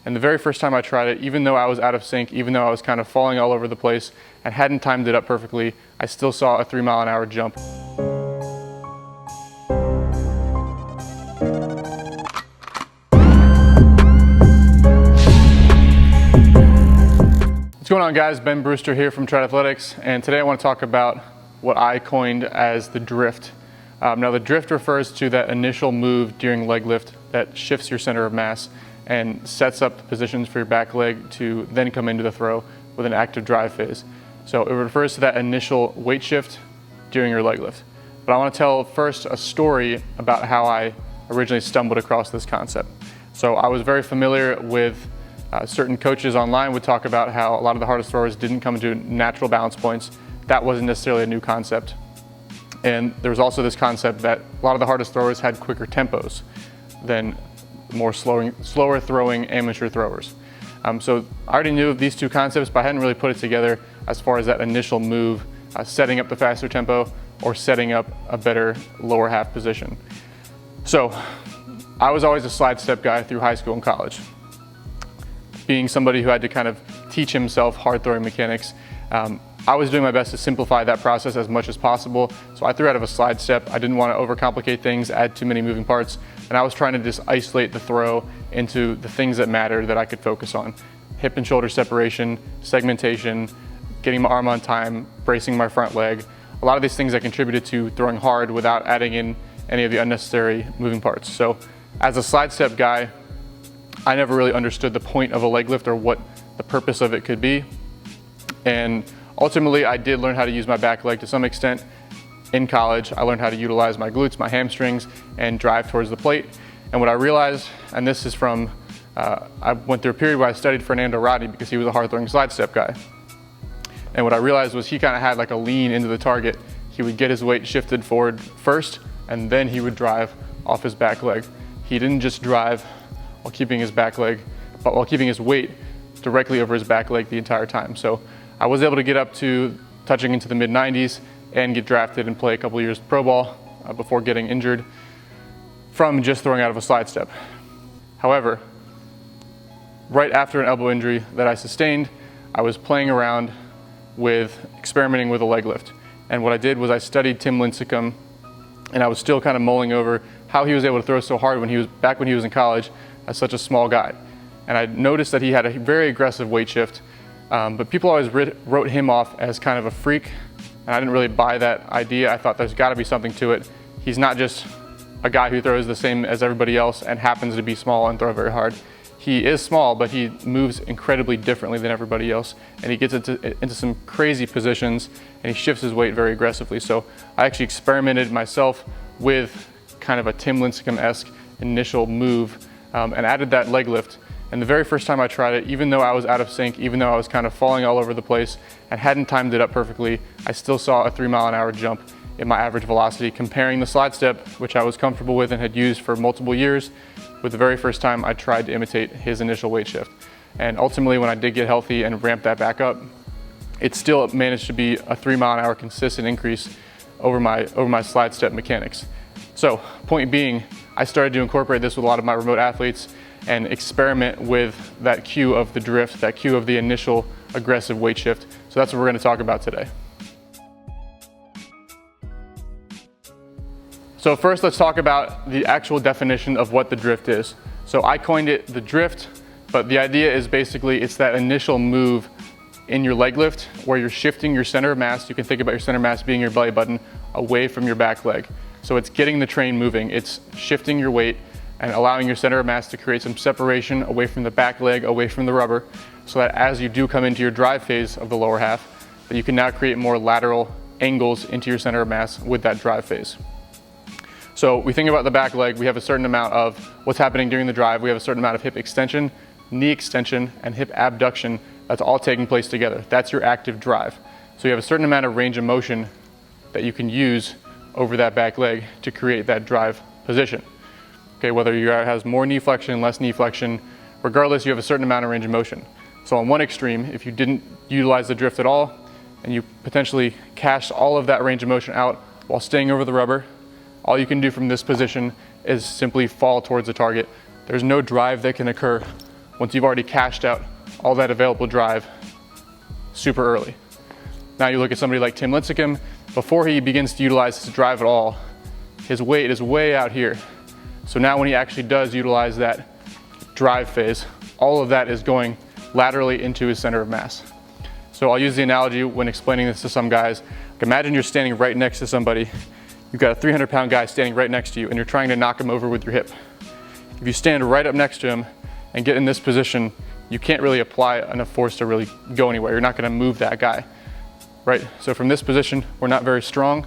And the very first time I tried it, even though I was out of sync, even though I was kind of falling all over the place and hadn't timed it up perfectly, I still saw a 3-mile-an-hour jump. What's going on, guys? Ben Brewster here from Triathletics, and today I want to talk about what I coined as the drift. Now, the drift refers to that initial move during leg lift that shifts your center of mass and sets up the positions for your back leg to then come into the throw with an active drive phase. So it refers to that initial weight shift during your leg lift. But I want to tell first a story about how I originally stumbled across this concept. So I was very familiar with certain coaches online would talk about how a lot of the hardest throwers didn't come into natural balance points. That wasn't necessarily a new concept. And there was also this concept that a lot of the hardest throwers had quicker tempos than more slower throwing amateur throwers. So I already knew of these two concepts, but I hadn't really put it together as far as that initial move, setting up the faster tempo or setting up a better lower half position. So I was always a slide step guy through high school and college. Being somebody who had to kind of teach himself hard throwing mechanics, I was doing my best to simplify that process as much as possible. So I threw out of a slide step. I didn't want to overcomplicate things, add too many moving parts, and I was trying to just isolate the throw into the things that matter that I could focus on. Hip and shoulder separation, segmentation, getting my arm on time, bracing my front leg. A lot of these things that contributed to throwing hard without adding in any of the unnecessary moving parts. So as a slide step guy, I never really understood the point of a leg lift or what the purpose of it could be. And ultimately, I did learn how to use my back leg to some extent. In college, I learned how to utilize my glutes, my hamstrings, and drive towards the plate. And what I realized, and this is from, I went through a period where I studied Fernando Rodney because he was a hard throwing slide step guy. And what I realized was he kind of had like a lean into the target. He would get his weight shifted forward first, and then he would drive off his back leg. He didn't just drive while keeping his back leg, but while keeping his weight directly over his back leg the entire time. So I was able to get up to touching into the mid-90s and get drafted and play a couple of years pro ball before getting injured from just throwing out of a slide step. However, right after an elbow injury that I sustained, I was playing around with experimenting with a leg lift. And what I did was I studied Tim Lincecum, and I was still kind of mulling over how he was able to throw so hard when he was in college as such a small guy. And I noticed that he had a very aggressive weight shift, but people always wrote him off as kind of a freak, and I didn't really buy that idea. I thought there's got to be something to it. He's not just a guy who throws the same as everybody else and happens to be small and throw very hard. He is small, but he moves incredibly differently than everybody else, and he gets into some crazy positions, and he shifts his weight very aggressively. So I actually experimented myself with kind of a Tim Lincecum-esque initial move and added that leg lift. And the very first time I tried it, even though I was out of sync, even though I was kind of falling all over the place and hadn't timed it up perfectly, I still saw a 3-mile-an-hour jump in my average velocity, comparing the slide step, which I was comfortable with and had used for multiple years, with the very first time I tried to imitate his initial weight shift. And ultimately, when I did get healthy and ramp that back up, it still managed to be a 3-mile-an-hour consistent increase over my slide step mechanics. So, point being, I started to incorporate this with a lot of my remote athletes and experiment with that cue of the drift, that cue of the initial aggressive weight shift. So that's what we're going to talk about today. So first, let's talk about the actual definition of what the drift is. So I coined it the drift, but the idea is basically it's that initial move in your leg lift where you're shifting your center of mass. You can think about your center of mass being your belly button away from your back leg. So it's getting the train moving. It's shifting your weight and allowing your center of mass to create some separation away from the back leg, away from the rubber, so that as you do come into your drive phase of the lower half, that you can now create more lateral angles into your center of mass with that drive phase. So we think about the back leg, we have a certain amount of what's happening during the drive. We have a certain amount of hip extension, knee extension, and hip abduction that's all taking place together. That's your active drive. So you have a certain amount of range of motion that you can use over that back leg to create that drive position. Okay, whether you has more knee flexion, less knee flexion, regardless, you have a certain amount of range of motion. So on one extreme, if you didn't utilize the drift at all, and you potentially cashed all of that range of motion out while staying over the rubber, all you can do from this position is simply fall towards the target. There's no drive that can occur once you've already cashed out all that available drive super early. Now you look at somebody like Tim Lincecum, before he begins to utilize his drive at all, his weight is way out here. So now when he actually does utilize that drive phase, all of that is going laterally into his center of mass. So I'll use the analogy when explaining this to some guys. Like, imagine you're standing right next to somebody. You've got a 300-pound guy standing right next to you and you're trying to knock him over with your hip. If you stand right up next to him and get in this position, you can't really apply enough force to really go anywhere. You're not gonna move that guy, right? So from this position, we're not very strong.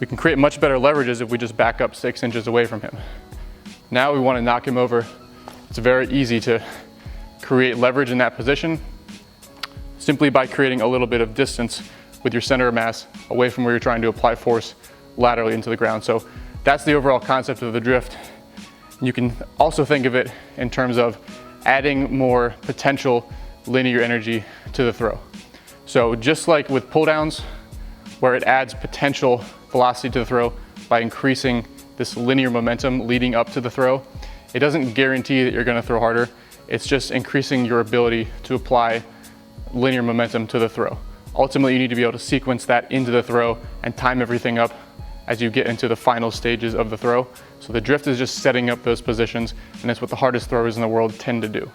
We can create much better leverages if we just back up 6 inches away from him. Now we wanna knock him over. It's very easy to create leverage in that position simply by creating a little bit of distance with your center of mass away from where you're trying to apply force laterally into the ground. So that's the overall concept of the drift. You can also think of it in terms of adding more potential linear energy to the throw. So just like with pull downs, where it adds potential velocity to the throw by increasing this linear momentum leading up to the throw, it doesn't guarantee that you're gonna throw harder. It's just increasing your ability to apply linear momentum to the throw. Ultimately, you need to be able to sequence that into the throw and time everything up as you get into the final stages of the throw. So the drift is just setting up those positions, and that's what the hardest throwers in the world tend to do.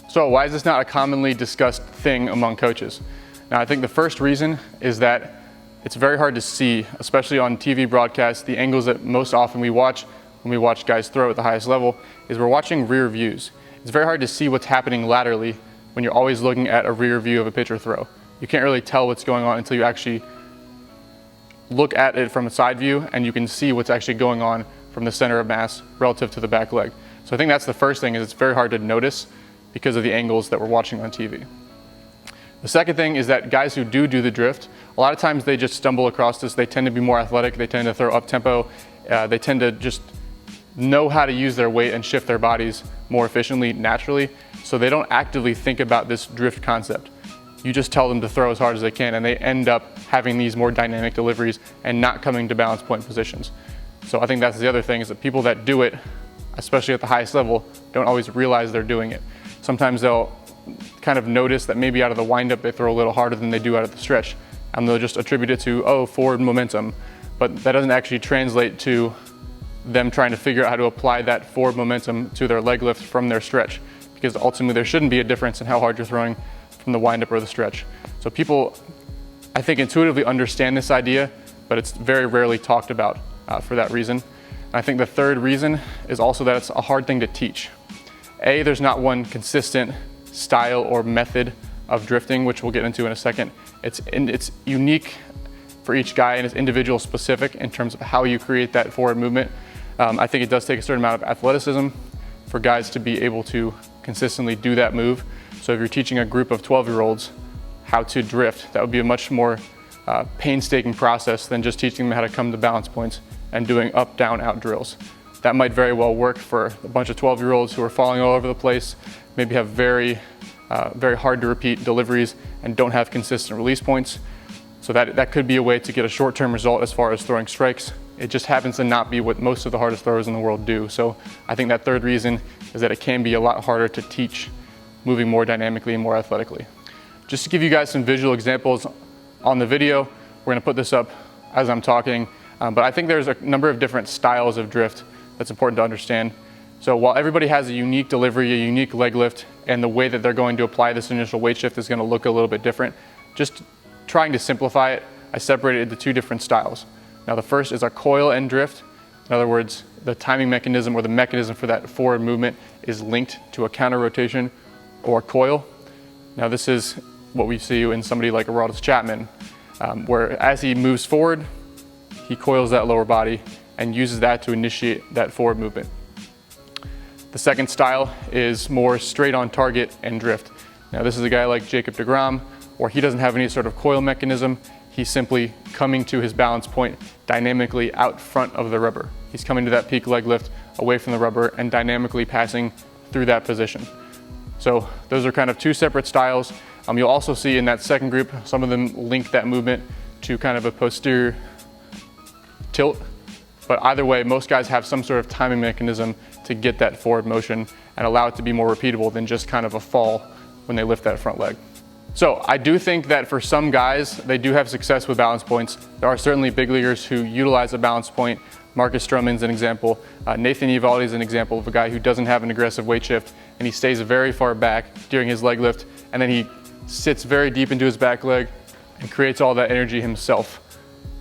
So why is this not a commonly discussed thing among coaches? Now, I think the first reason is that it's very hard to see, especially on TV broadcasts. The angles that most often we watch when we watch guys throw at the highest level is we're watching rear views. It's very hard to see what's happening laterally when you're always looking at a rear view of a pitcher throw. You can't really tell what's going on until you actually look at it from a side view, and you can see what's actually going on from the center of mass relative to the back leg. So I think that's the first thing, is it's very hard to notice because of the angles that we're watching on TV. The second thing is that guys who do the drift, a lot of times they just stumble across this. They tend to be more athletic. They tend to throw up tempo. They tend to just know how to use their weight and shift their bodies more efficiently naturally. So they don't actively think about this drift concept. You just tell them to throw as hard as they can, and they end up having these more dynamic deliveries and not coming to balance point positions. So I think that's the other thing, is that people that do it, especially at the highest level, don't always realize they're doing it. Sometimes they'll kind of notice that maybe out of the windup they throw a little harder than they do out of the stretch, and they'll just attribute it to, oh, forward momentum. But that doesn't actually translate to them trying to figure out how to apply that forward momentum to their leg lift from their stretch, because ultimately there shouldn't be a difference in how hard you're throwing from the windup or the stretch. So people, I think, intuitively understand this idea, but it's very rarely talked about for that reason. And I think the third reason is also that it's a hard thing to teach. There's not one consistent style or method of drifting, which we'll get into in a second. It's unique for each guy, and it's individual specific in terms of how you create that forward movement. I think it does take a certain amount of athleticism for guys to be able to consistently do that move. So if you're teaching a group of 12-year-olds how to drift, that would be a much more painstaking process than just teaching them how to come to balance points and doing up, down, out drills. That might very well work for a bunch of 12-year-olds who are falling all over the place, maybe have very hard to repeat deliveries and don't have consistent release points. So that could be a way to get a short-term result as far as throwing strikes. It just happens to not be what most of the hardest throwers in the world do. So I think that third reason is that it can be a lot harder to teach moving more dynamically and more athletically. Just to give you guys some visual examples on the video, we're gonna put this up as I'm talking, but I think there's a number of different styles of drift that's important to understand. So while everybody has a unique delivery, a unique leg lift, and the way that they're going to apply this initial weight shift is gonna look a little bit different, just trying to simplify it, I separated it into two different styles. Now the first is a coil and drift. In other words, the timing mechanism or the mechanism for that forward movement is linked to a counter rotation or coil. Now this is what we see in somebody like Chapman, where as he moves forward, he coils that lower body and uses that to initiate that forward movement. The second style is more straight on target and drift. Now this is a guy like DeGrom, where he doesn't have any sort of coil mechanism. He's simply coming to his balance point dynamically out front of the rubber. He's coming to that peak leg lift away from the rubber and dynamically passing through that position. So those are kind of two separate styles. You'll also see in that second group, some of them link that movement to kind of a posterior tilt But either way, most guys have some sort of timing mechanism to get that forward motion and allow it to be more repeatable than just kind of a fall when they lift that front leg. So I do think that for some guys, they do have success with balance points. There are certainly big leaguers who utilize a balance point. Marcus Stroman's an example. Nathan Eovaldi is an example of a guy who doesn't have an aggressive weight shift, and he stays very far back during his leg lift, and then he sits very deep into his back leg and creates all that energy himself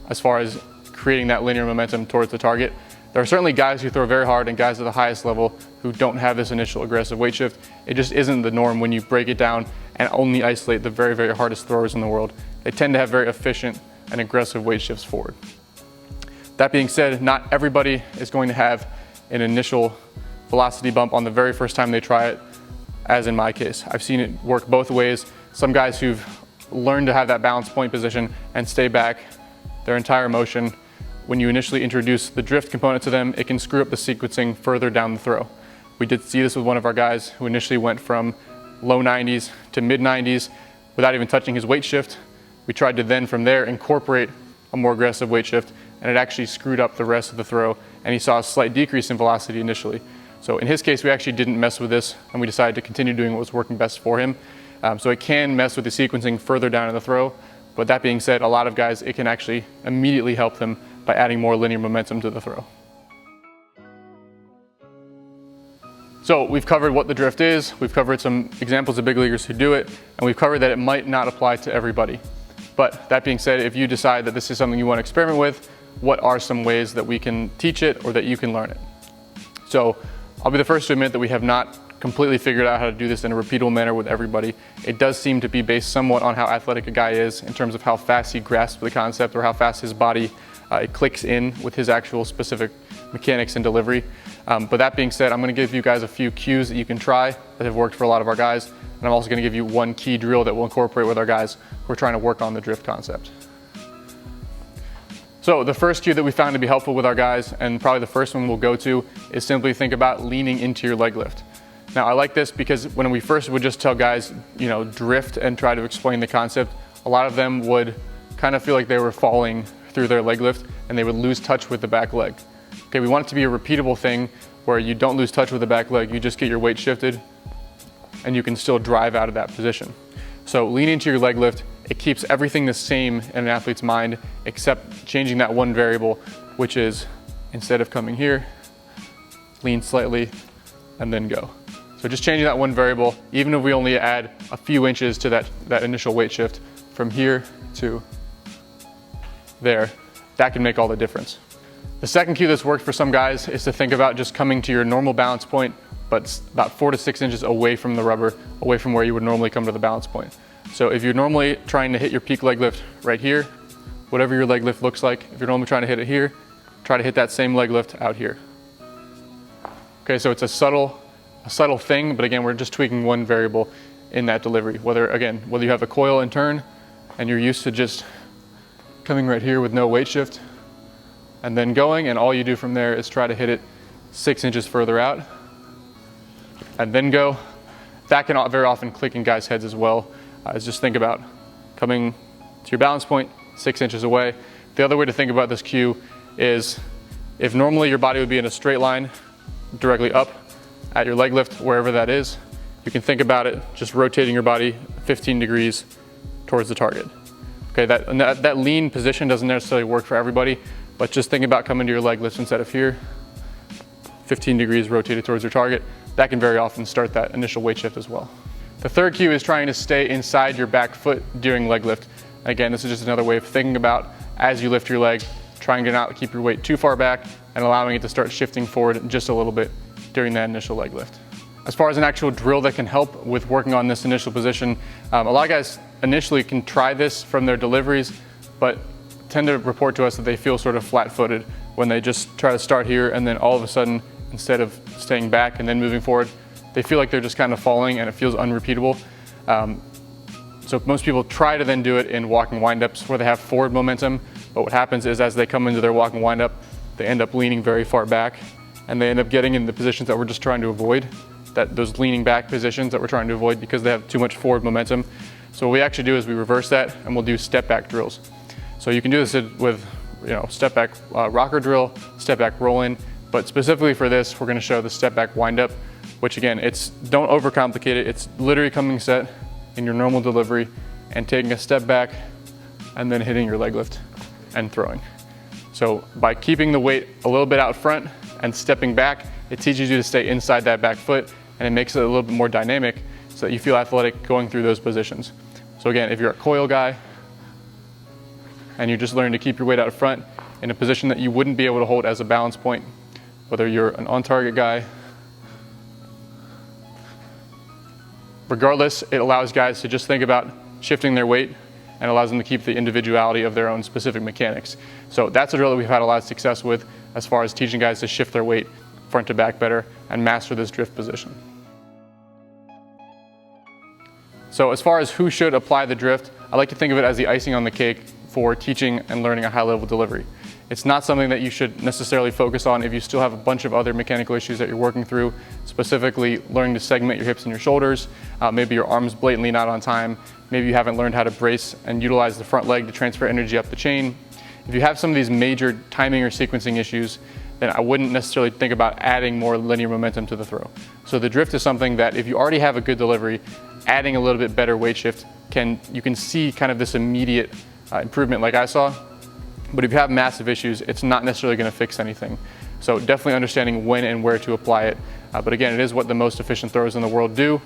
as far as creating that linear momentum towards the target. There are certainly guys who throw very hard and guys at the highest level who don't have this initial aggressive weight shift. It just isn't the norm when you break it down and only isolate the very, very hardest throwers in the world. They tend to have very efficient and aggressive weight shifts forward. That being said, not everybody is going to have an initial velocity bump on the very first time they try it, as in my case. I've seen it work both ways. Some guys who've learned to have that balance point position and stay back their entire motion, when you initially introduce the drift component to them, it can screw up the sequencing further down the throw. We did see this with one of our guys who initially went from low 90s to mid 90s without even touching his weight shift. We tried to then from there incorporate a more aggressive weight shift, and it actually screwed up the rest of the throw, and he saw a slight decrease in velocity initially. So in his case, we actually didn't mess with this, and we decided to continue doing what was working best for him. So it can mess with the sequencing further down in the throw, but that being said, a lot of guys, it can actually immediately help them by adding more linear momentum to the throw. So we've covered what the drift is, we've covered some examples of big leaguers who do it, and we've covered that it might not apply to everybody. But that being said, if you decide that this is something you want to experiment with, what are some ways that we can teach it or that you can learn it? So I'll be the first to admit that we have not completely figured out how to do this in a repeatable manner with everybody. It does seem to be based somewhat on how athletic a guy is in terms of how fast he grasps the concept or how fast his body it clicks in with his actual specific mechanics and delivery. But that being said, I'm going to give you guys a few cues that you can try that have worked for a lot of our guys. And I'm also going to give you one key drill that we'll incorporate with our guys who are trying to work on the drift concept. So the first cue that we found to be helpful with our guys, and probably the first one we'll go to, is simply think about leaning into your leg lift. Now I like this because when we first would just tell guys, drift and try to explain the concept, a lot of them would kind of feel like they were falling through their leg lift and they would lose touch with the back leg. Okay, we want it to be a repeatable thing where you don't lose touch with the back leg, you just get your weight shifted and you can still drive out of that position. So lean into your leg lift. It keeps everything the same in an athlete's mind except changing that one variable, which is instead of coming here, lean slightly and then go. So just changing that one variable, even if we only add a few inches to that initial weight shift from here to there, that can make all the difference. The second cue that's worked for some guys is to think about just coming to your normal balance point, but about 4 to 6 inches away from the rubber, away from where you would normally come to the balance point. So if you're normally trying to hit your peak leg lift right here, whatever your leg lift looks like, if you're normally trying to hit it here, try to hit that same leg lift out here. Okay, so it's a subtle thing, but again, we're just tweaking one variable in that delivery. Whether you have a coil and turn and you're used to just coming right here with no weight shift and then going, and all you do from there is try to hit it 6 inches further out and then go. That can very often click in guys' heads as well. Just think about coming to your balance point 6 inches away. The other way to think about this cue is if normally your body would be in a straight line directly up at your leg lift, wherever that is, you can think about it just rotating your body 15 degrees towards the target. Okay, that lean position doesn't necessarily work for everybody, but just think about coming to your leg lift instead of here, 15 degrees rotated towards your target. That can very often start that initial weight shift as well. The third cue is trying to stay inside your back foot during leg lift. Again, this is just another way of thinking about as you lift your leg, trying to not keep your weight too far back and allowing it to start shifting forward just a little bit during that initial leg lift. As far as an actual drill that can help with working on this initial position, a lot of guys initially can try this from their deliveries, but tend to report to us that they feel sort of flat-footed when they just try to start here and then all of a sudden, instead of staying back and then moving forward, they feel like they're just kind of falling and it feels unrepeatable. So most people try to then do it in walking windups where they have forward momentum, but what happens is as they come into their walking windup, they end up leaning very far back and they end up getting in the positions that we're just trying to avoid, those leaning back positions that we're trying to avoid because they have too much forward momentum. So what we actually do is we reverse that and we'll do step back drills. So you can do this with step back rocker drill, step back roll in, but specifically for this, we're gonna show the step back wind up, which again, don't overcomplicate it. It's literally coming set in your normal delivery and taking a step back and then hitting your leg lift and throwing. So by keeping the weight a little bit out front and stepping back, it teaches you to stay inside that back foot, and it makes it a little bit more dynamic so that you feel athletic going through those positions. So again, if you're a coil guy and you're just learning to keep your weight out front in a position that you wouldn't be able to hold as a balance point, whether you're an on-target guy, regardless, it allows guys to just think about shifting their weight and allows them to keep the individuality of their own specific mechanics. So that's a drill that we've had a lot of success with as far as teaching guys to shift their weight front to back better and master this drift position. So as far as who should apply the drift, I like to think of it as the icing on the cake for teaching and learning a high-level delivery. It's not something that you should necessarily focus on if you still have a bunch of other mechanical issues that you're working through, specifically learning to segment your hips and your shoulders, maybe your arms blatantly not on time, maybe you haven't learned how to brace and utilize the front leg to transfer energy up the chain. If you have some of these major timing or sequencing issues, then I wouldn't necessarily think about adding more linear momentum to the throw. So the drift is something that if you already have a good delivery, adding a little bit better weight shift, you can see kind of this immediate improvement like I saw. But if you have massive issues, it's not necessarily going to fix anything. So definitely understanding when and where to apply it. But again, it is what the most efficient throwers in the world do.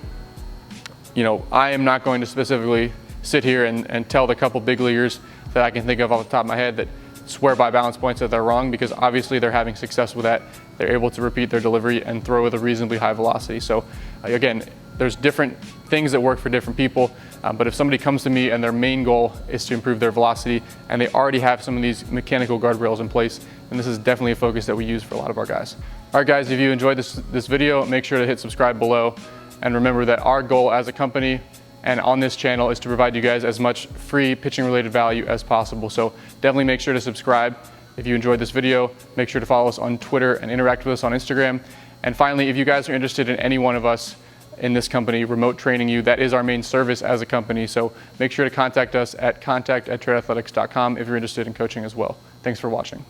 I am not going to specifically sit here and tell the couple big leaguers that I can think of off the top of my head that swear by balance points that they're wrong, because obviously they're having success with that. They're able to repeat their delivery and throw with a reasonably high velocity. So again, there's different things that work for different people, but if somebody comes to me and their main goal is to improve their velocity and they already have some of these mechanical guardrails in place, then this is definitely a focus that we use for a lot of our guys. All right guys, if you enjoyed this video, make sure to hit subscribe below, and remember that our goal as a company and on this channel is to provide you guys as much free pitching related value as possible. So definitely make sure to subscribe. If you enjoyed this video, make sure to follow us on Twitter and interact with us on Instagram. And finally, if you guys are interested in any one of us in this company remote training you, that is our main service as a company. So make sure to contact us at contact@tradeathletics.com if you're interested in coaching as well. Thanks for watching.